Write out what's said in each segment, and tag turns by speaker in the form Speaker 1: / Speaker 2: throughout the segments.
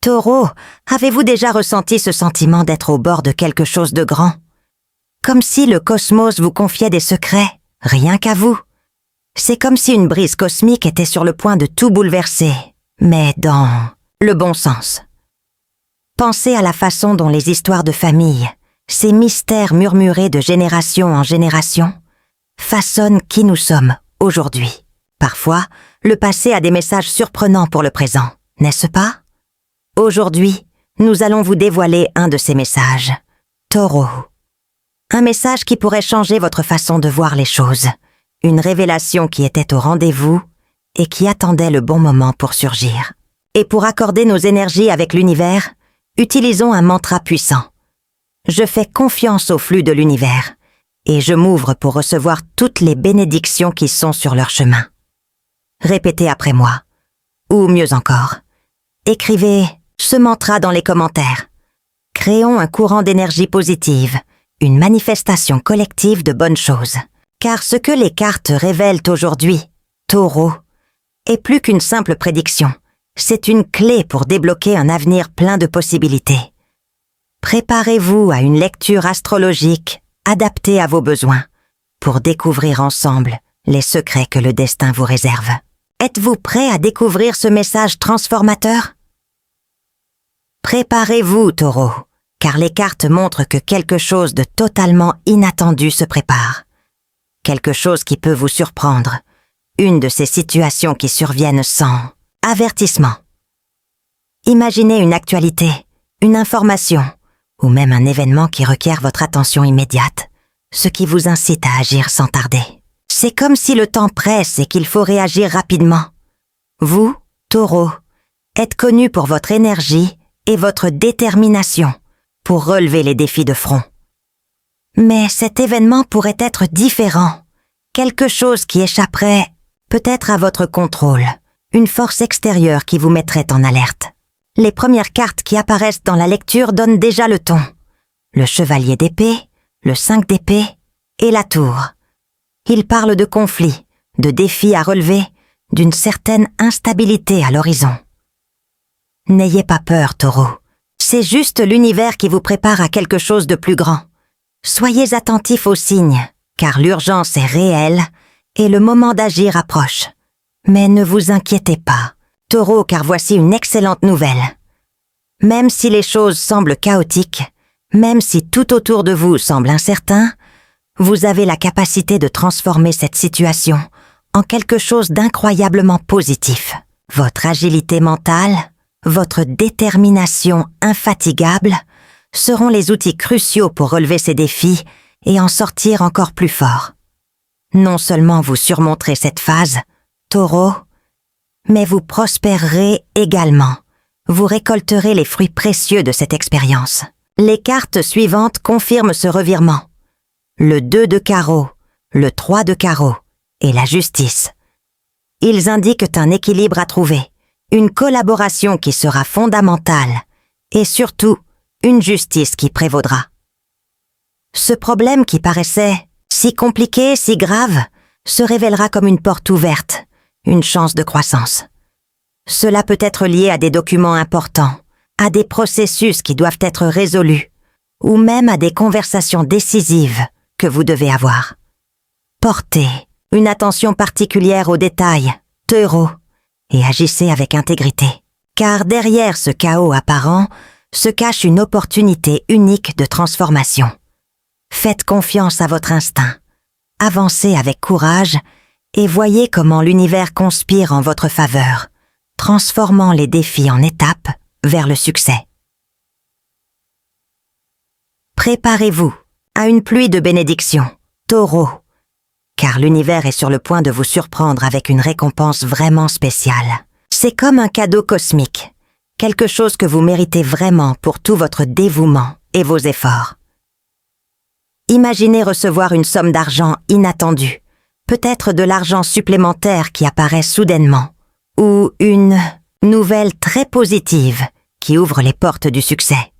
Speaker 1: Taureau, avez-vous déjà ressenti ce sentiment d'être au bord de quelque chose de grand? Comme si le cosmos vous confiait des secrets, rien qu'à vous. C'est comme si une brise cosmique était sur le point de tout bouleverser, mais dans le bon sens. Pensez à la façon dont les histoires de famille, ces mystères murmurés de génération en génération, façonnent qui nous sommes aujourd'hui. Parfois, le passé a des messages surprenants pour le présent, n'est-ce pas? Aujourd'hui, nous allons vous dévoiler un de ces messages. Taureau. Un message qui pourrait changer votre façon de voir les choses. Une révélation qui était au rendez-vous et qui attendait le bon moment pour surgir. Et pour accorder nos énergies avec l'univers, utilisons un mantra puissant. Je fais confiance au flux de l'univers et je m'ouvre pour recevoir toutes les bénédictions qui sont sur leur chemin. Répétez après moi. Ou mieux encore, écrivez ce mantra dans les commentaires. Créons un courant d'énergie positive, une manifestation collective de bonnes choses. Car ce que les cartes révèlent aujourd'hui, Taureau, est plus qu'une simple prédiction. C'est une clé pour débloquer un avenir plein de possibilités. Préparez-vous à une lecture astrologique adaptée à vos besoins pour découvrir ensemble les secrets que le destin vous réserve. Êtes-vous prêt à découvrir ce message transformateur? Préparez-vous, Taureau, car les cartes montrent que quelque chose de totalement inattendu se prépare. Quelque chose qui peut vous surprendre. Une de ces situations qui surviennent sans avertissement. Imaginez une actualité, une information, ou même un événement qui requiert votre attention immédiate, ce qui vous incite à agir sans tarder. C'est comme si le temps presse et qu'il faut réagir rapidement. Vous, Taureau, êtes connu pour votre énergie et votre détermination pour relever les défis de front. Mais cet événement pourrait être différent, quelque chose qui échapperait peut-être à votre contrôle, une force extérieure qui vous mettrait en alerte. Les premières cartes qui apparaissent dans la lecture donnent déjà le ton. Le chevalier d'épée, le 5 d'épée et la tour. Ils parlent de conflits, de défis à relever, d'une certaine instabilité à l'horizon. N'ayez pas peur, Taureau. C'est juste l'univers qui vous prépare à quelque chose de plus grand. Soyez attentifs aux signes, car l'urgence est réelle et le moment d'agir approche. Mais ne vous inquiétez pas, Taureau, car voici une excellente nouvelle. Même si les choses semblent chaotiques, même si tout autour de vous semble incertain, vous avez la capacité de transformer cette situation en quelque chose d'incroyablement positif. Votre agilité mentale, votre détermination infatigable seront les outils cruciaux pour relever ces défis et en sortir encore plus fort. Non seulement vous surmonterez cette phase, Taureau, mais vous prospérerez également. Vous récolterez les fruits précieux de cette expérience. Les cartes suivantes confirment ce revirement. Le 2 de carreau, le 3 de carreau et la justice. Ils indiquent un équilibre à trouver, une collaboration qui sera fondamentale et surtout une justice qui prévaudra. Ce problème qui paraissait si compliqué, si grave, se révélera comme une porte ouverte, une chance de croissance. Cela peut être lié à des documents importants, à des processus qui doivent être résolus, ou même à des conversations décisives que vous devez avoir. Portez une attention particulière aux détails, Taureau, et agissez avec intégrité, car derrière ce chaos apparent se cache une opportunité unique de transformation. Faites confiance à votre instinct, avancez avec courage et voyez comment l'univers conspire en votre faveur, transformant les défis en étapes vers le succès. Préparez-vous à une pluie de bénédictions, Taureau, car l'univers est sur le point de vous surprendre avec une récompense vraiment spéciale. C'est comme un cadeau cosmique, quelque chose que vous méritez vraiment pour tout votre dévouement et vos efforts. Imaginez recevoir une somme d'argent inattendue, peut-être de l'argent supplémentaire qui apparaît soudainement, ou une nouvelle très positive qui ouvre les portes du succès.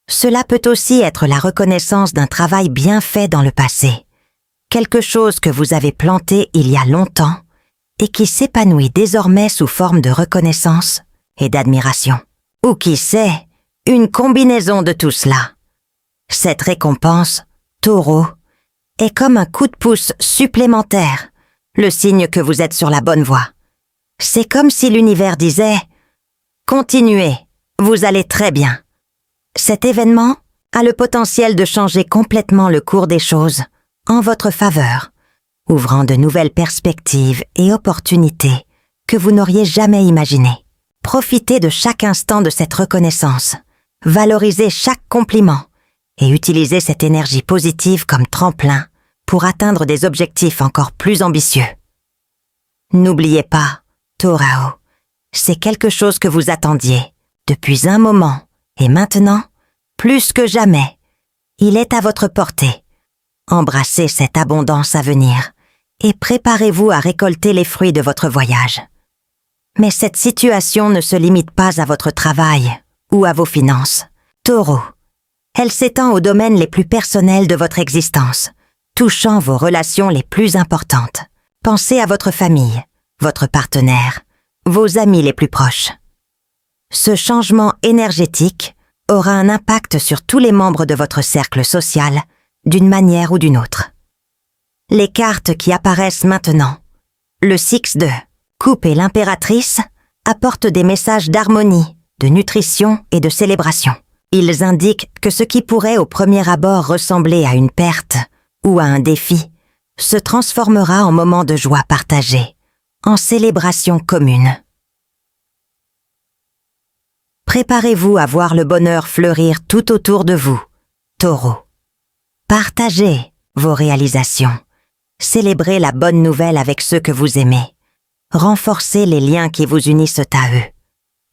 Speaker 1: Cela peut aussi être la reconnaissance d'un travail bien fait dans le passé, quelque chose que vous avez planté il y a longtemps et qui s'épanouit désormais sous forme de reconnaissance et d'admiration. Ou qui sait, une combinaison de tout cela. Cette récompense, Taureau, est comme un coup de pouce supplémentaire, le signe que vous êtes sur la bonne voie. C'est comme si l'univers disait « Continuez, vous allez très bien ». Cet événement a le potentiel de changer complètement le cours des choses en votre faveur, ouvrant de nouvelles perspectives et opportunités que vous n'auriez jamais imaginées. Profitez de chaque instant de cette reconnaissance, valorisez chaque compliment et utilisez cette énergie positive comme tremplin pour atteindre des objectifs encore plus ambitieux. N'oubliez pas, Taureau, c'est quelque chose que vous attendiez depuis un moment et maintenant, plus que jamais, il est à votre portée. Embrassez cette abondance à venir et préparez-vous à récolter les fruits de votre voyage. Mais cette situation ne se limite pas à votre travail ou à vos finances. Taureau, elle s'étend aux domaines les plus personnels de votre existence, touchant vos relations les plus importantes. Pensez à votre famille, votre partenaire, vos amis les plus proches. Ce changement énergétique aura un impact sur tous les membres de votre cercle social, d'une manière ou d'une autre. Les cartes qui apparaissent maintenant, le 6 de Coupe et l'impératrice, apportent des messages d'harmonie, de nutrition et de célébration. Ils indiquent que ce qui pourrait au premier abord ressembler à une perte ou à un défi se transformera en moment de joie partagée, en célébration commune. Préparez-vous à voir le bonheur fleurir tout autour de vous, Taureau. Partagez vos réalisations, célébrez la bonne nouvelle avec ceux que vous aimez, renforcez les liens qui vous unissent à eux.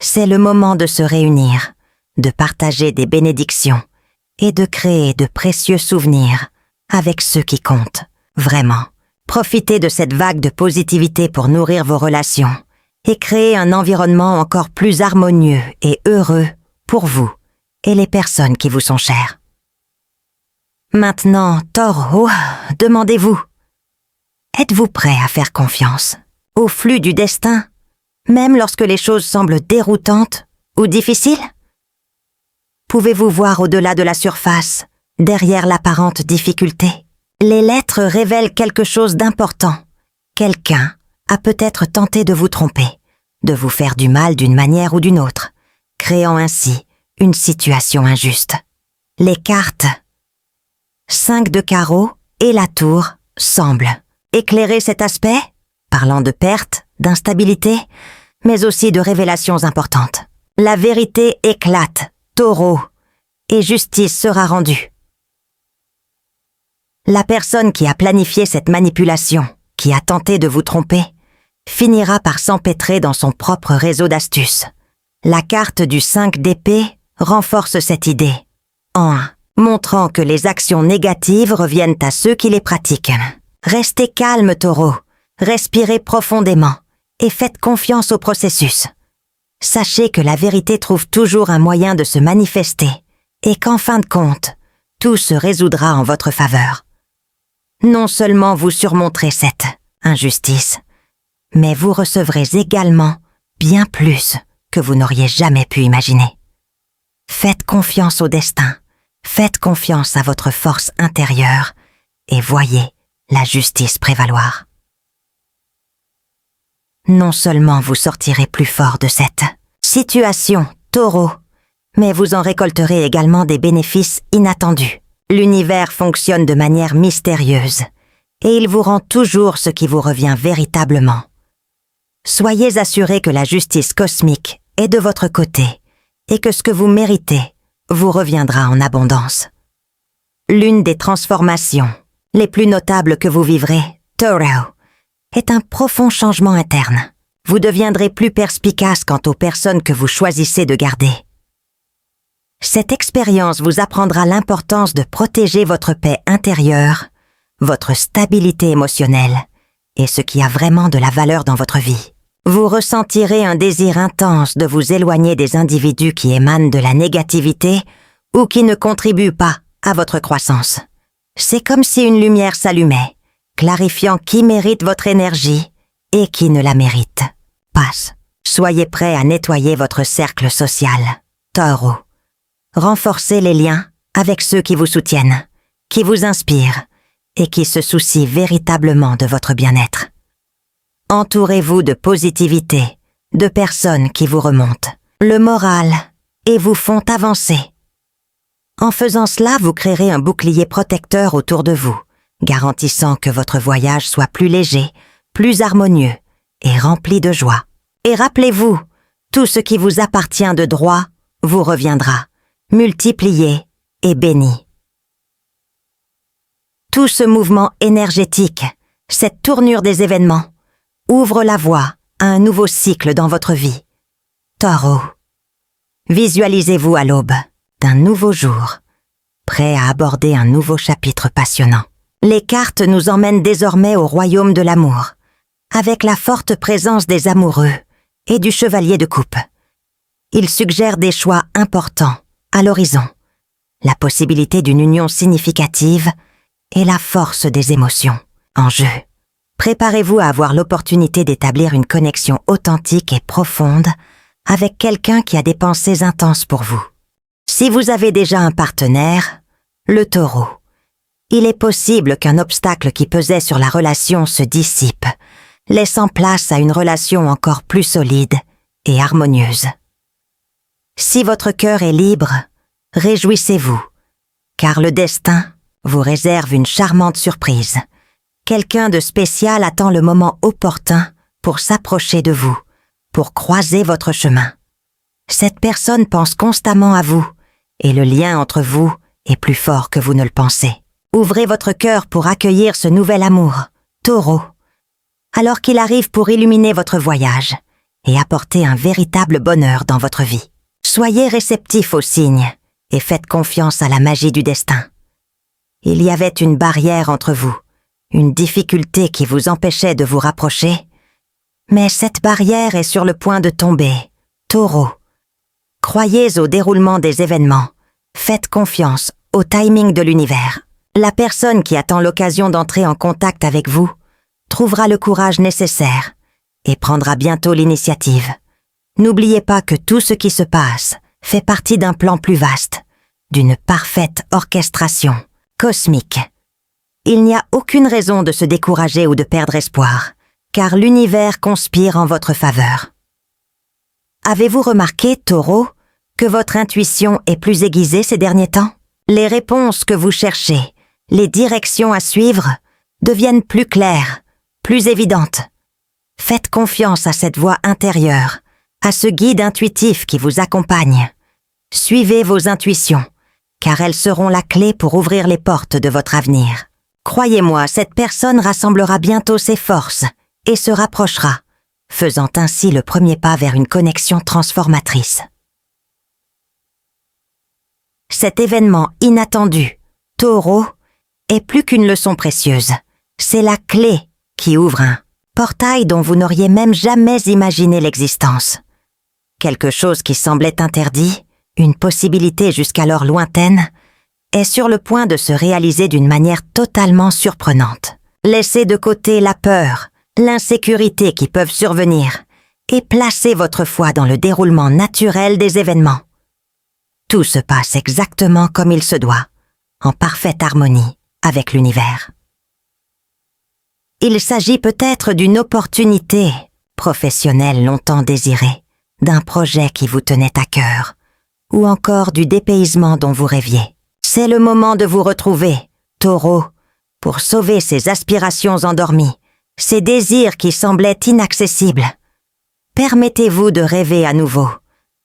Speaker 1: C'est le moment de se réunir, de partager des bénédictions et de créer de précieux souvenirs avec ceux qui comptent, vraiment. Profitez de cette vague de positivité pour nourrir vos relations et créer un environnement encore plus harmonieux et heureux pour vous et les personnes qui vous sont chères. Maintenant, Taureau, demandez-vous, êtes-vous prêt à faire confiance au flux du destin, même lorsque les choses semblent déroutantes ou difficiles? Pouvez-vous voir au-delà de la surface, derrière l'apparente difficulté? Les lettres révèlent quelque chose d'important. Quelqu'un a peut-être tenté de vous tromper, de vous faire du mal d'une manière ou d'une autre, créant ainsi une situation injuste. Les cartes 5 de carreau et la tour semblent éclairer cet aspect, parlant de pertes, d'instabilité, mais aussi de révélations importantes. La vérité éclate, Taureau, et justice sera rendue. La personne qui a planifié cette manipulation, qui a tenté de vous tromper, finira par s'empêtrer dans son propre réseau d'astuces. La carte du 5 d'épée renforce cette idée, en montrant que les actions négatives reviennent à ceux qui les pratiquent. Restez calme, Taureau, respirez profondément et faites confiance au processus. Sachez que la vérité trouve toujours un moyen de se manifester et qu'en fin de compte, tout se résoudra en votre faveur. Non seulement vous surmonterez cette injustice, mais vous recevrez également bien plus que vous n'auriez jamais pu imaginer. Faites confiance au destin, faites confiance à votre force intérieure et voyez la justice prévaloir. Non seulement vous sortirez plus fort de cette situation, Taureau, mais vous en récolterez également des bénéfices inattendus. L'univers fonctionne de manière mystérieuse et il vous rend toujours ce qui vous revient véritablement. Soyez assurés que la justice cosmique est de votre côté et que ce que vous méritez vous reviendra en abondance. L'une des transformations les plus notables que vous vivrez, Taureau, est un profond changement interne. Vous deviendrez plus perspicace quant aux personnes que vous choisissez de garder. Cette expérience vous apprendra l'importance de protéger votre paix intérieure, votre stabilité émotionnelle et ce qui a vraiment de la valeur dans votre vie. Vous ressentirez un désir intense de vous éloigner des individus qui émanent de la négativité ou qui ne contribuent pas à votre croissance. C'est comme si une lumière s'allumait, clarifiant qui mérite votre énergie et qui ne la mérite pas. Soyez prêt à nettoyer votre cercle social. Taureau. Renforcez les liens avec ceux qui vous soutiennent, qui vous inspirent et qui se soucient véritablement de votre bien-être. Entourez-vous de positivité, de personnes qui vous remontent le moral et vous font avancer. En faisant cela, vous créerez un bouclier protecteur autour de vous, garantissant que votre voyage soit plus léger, plus harmonieux et rempli de joie. Et rappelez-vous, tout ce qui vous appartient de droit vous reviendra, multiplié et béni. Tout ce mouvement énergétique, cette tournure des événements, ouvre la voie à un nouveau cycle dans votre vie. Taureau. Visualisez-vous à l'aube d'un nouveau jour, prêt à aborder un nouveau chapitre passionnant. Les cartes nous emmènent désormais au royaume de l'amour, avec la forte présence des amoureux et du chevalier de coupe. Ils suggèrent des choix importants à l'horizon, la possibilité d'une union significative et la force des émotions en jeu. Préparez-vous à avoir l'opportunité d'établir une connexion authentique et profonde avec quelqu'un qui a des pensées intenses pour vous. Si vous avez déjà un partenaire, le Taureau, il est possible qu'un obstacle qui pesait sur la relation se dissipe, laissant place à une relation encore plus solide et harmonieuse. Si votre cœur est libre, réjouissez-vous, car le destin vous réserve une charmante surprise. Quelqu'un de spécial attend le moment opportun pour s'approcher de vous, pour croiser votre chemin. Cette personne pense constamment à vous, et le lien entre vous est plus fort que vous ne le pensez. Ouvrez votre cœur pour accueillir ce nouvel amour, Taureau, alors qu'il arrive pour illuminer votre voyage et apporter un véritable bonheur dans votre vie. Soyez réceptifs aux signes et faites confiance à la magie du destin. Il y avait une barrière entre vous, une difficulté qui vous empêchait de vous rapprocher, mais cette barrière est sur le point de tomber, Taureau. Croyez au déroulement des événements, faites confiance au timing de l'univers. La personne qui attend l'occasion d'entrer en contact avec vous trouvera le courage nécessaire et prendra bientôt l'initiative. N'oubliez pas que tout ce qui se passe fait partie d'un plan plus vaste, d'une parfaite orchestration cosmique. Il n'y a aucune raison de se décourager ou de perdre espoir, car l'univers conspire en votre faveur. Avez-vous remarqué, Taureau, que votre intuition est plus aiguisée ces derniers temps? Les réponses que vous cherchez, les directions à suivre, deviennent plus claires, plus évidentes. Faites confiance à cette voix intérieure, à ce guide intuitif qui vous accompagne. Suivez vos intuitions, car elles seront la clé pour ouvrir les portes de votre avenir. Croyez-moi, cette personne rassemblera bientôt ses forces et se rapprochera, faisant ainsi le premier pas vers une connexion transformatrice. Cet événement inattendu, Taureau, est plus qu'une leçon précieuse. C'est la clé qui ouvre un portail dont vous n'auriez même jamais imaginé l'existence. Quelque chose qui semblait interdit, une possibilité jusqu'alors lointaine, est sur le point de se réaliser d'une manière totalement surprenante. Laissez de côté la peur, l'insécurité qui peuvent survenir et placez votre foi dans le déroulement naturel des événements. Tout se passe exactement comme il se doit, en parfaite harmonie avec l'univers. Il s'agit peut-être d'une opportunité professionnelle longtemps désirée, d'un projet qui vous tenait à cœur, ou encore du dépaysement dont vous rêviez. C'est le moment de vous retrouver, Taureau, pour sauver ces aspirations endormies, ces désirs qui semblaient inaccessibles. Permettez-vous de rêver à nouveau.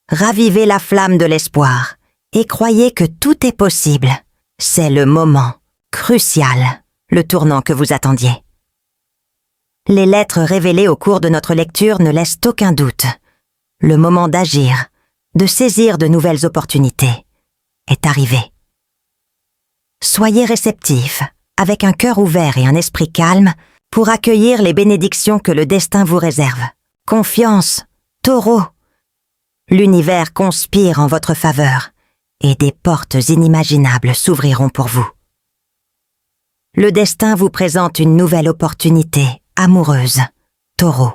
Speaker 1: Ravivez la flamme de l'espoir et croyez que tout est possible. C'est le moment crucial, le tournant que vous attendiez. Les lettres révélées au cours de notre lecture ne laissent aucun doute. Le moment d'agir, de saisir de nouvelles opportunités, est arrivé. Soyez réceptifs, avec un cœur ouvert et un esprit calme, pour accueillir les bénédictions que le destin vous réserve. Confiance, Taureau. L'univers conspire en votre faveur et des portes inimaginables s'ouvriront pour vous. Le destin vous présente une nouvelle opportunité amoureuse, Taureau.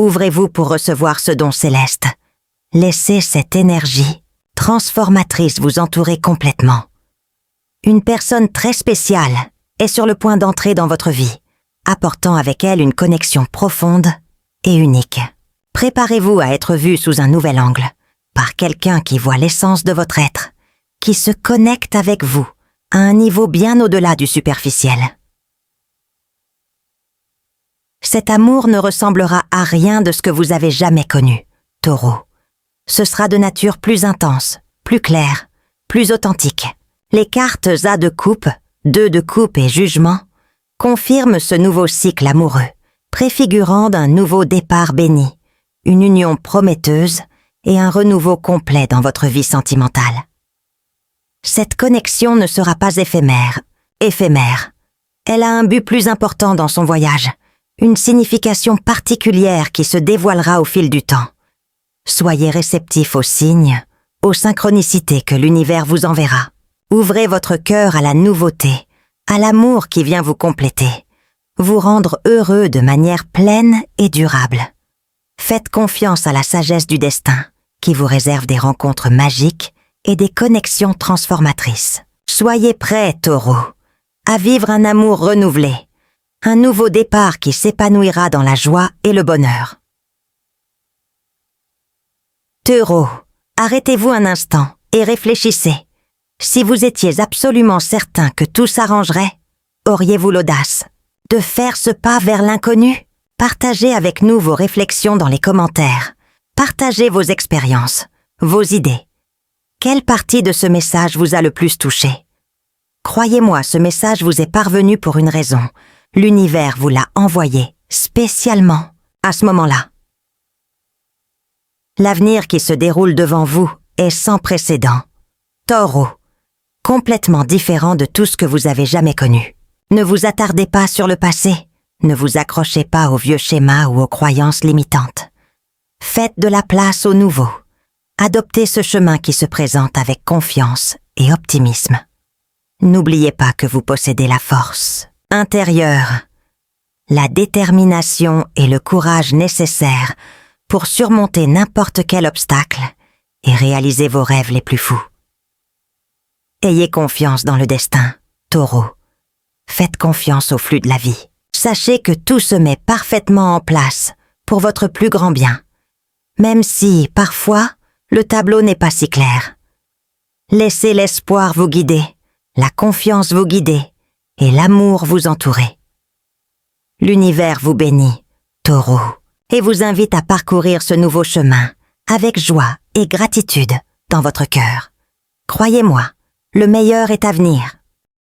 Speaker 1: Ouvrez-vous pour recevoir ce don céleste. Laissez cette énergie transformatrice vous entourer complètement. Une personne très spéciale est sur le point d'entrer dans votre vie, apportant avec elle une connexion profonde et unique. Préparez-vous à être vu sous un nouvel angle, par quelqu'un qui voit l'essence de votre être, qui se connecte avec vous à un niveau bien au-delà du superficiel. Cet amour ne ressemblera à rien de ce que vous avez jamais connu, Taureau. Ce sera de nature plus intense, plus claire, plus authentique. Les cartes A de coupe, 2 de coupe et jugement confirment ce nouveau cycle amoureux, préfigurant d'un nouveau départ béni, une union prometteuse et un renouveau complet dans votre vie sentimentale. Cette connexion ne sera pas éphémère. Elle a un but plus important dans son voyage, une signification particulière qui se dévoilera au fil du temps. Soyez réceptifs aux signes, aux synchronicités que l'univers vous enverra. Ouvrez votre cœur à la nouveauté, à l'amour qui vient vous compléter, vous rendre heureux de manière pleine et durable. Faites confiance à la sagesse du destin, qui vous réserve des rencontres magiques et des connexions transformatrices. Soyez prêts, Taureau, à vivre un amour renouvelé, un nouveau départ qui s'épanouira dans la joie et le bonheur. Taureau, arrêtez-vous un instant et réfléchissez. Si vous étiez absolument certain que tout s'arrangerait, auriez-vous l'audace de faire ce pas vers l'inconnu? Partagez avec nous vos réflexions dans les commentaires. Partagez vos expériences, vos idées. Quelle partie de ce message vous a le plus touché? Croyez-moi, ce message vous est parvenu pour une raison. L'univers vous l'a envoyé spécialement à ce moment-là. L'avenir qui se déroule devant vous est sans précédent. Taureau, complètement différent de tout ce que vous avez jamais connu. Ne vous attardez pas sur le passé. Ne vous accrochez pas aux vieux schémas ou aux croyances limitantes. Faites de la place au nouveau. Adoptez ce chemin qui se présente avec confiance et optimisme. N'oubliez pas que vous possédez la force intérieure, la détermination et le courage nécessaires pour surmonter n'importe quel obstacle et réaliser vos rêves les plus fous. Ayez confiance dans le destin, Taureau. Faites confiance au flux de la vie. Sachez que tout se met parfaitement en place pour votre plus grand bien, même si, parfois, le tableau n'est pas si clair. Laissez l'espoir vous guider, la confiance vous guider et l'amour vous entourer. L'univers vous bénit, Taureau, et vous invite à parcourir ce nouveau chemin avec joie et gratitude dans votre cœur. Croyez-moi, le meilleur est à venir.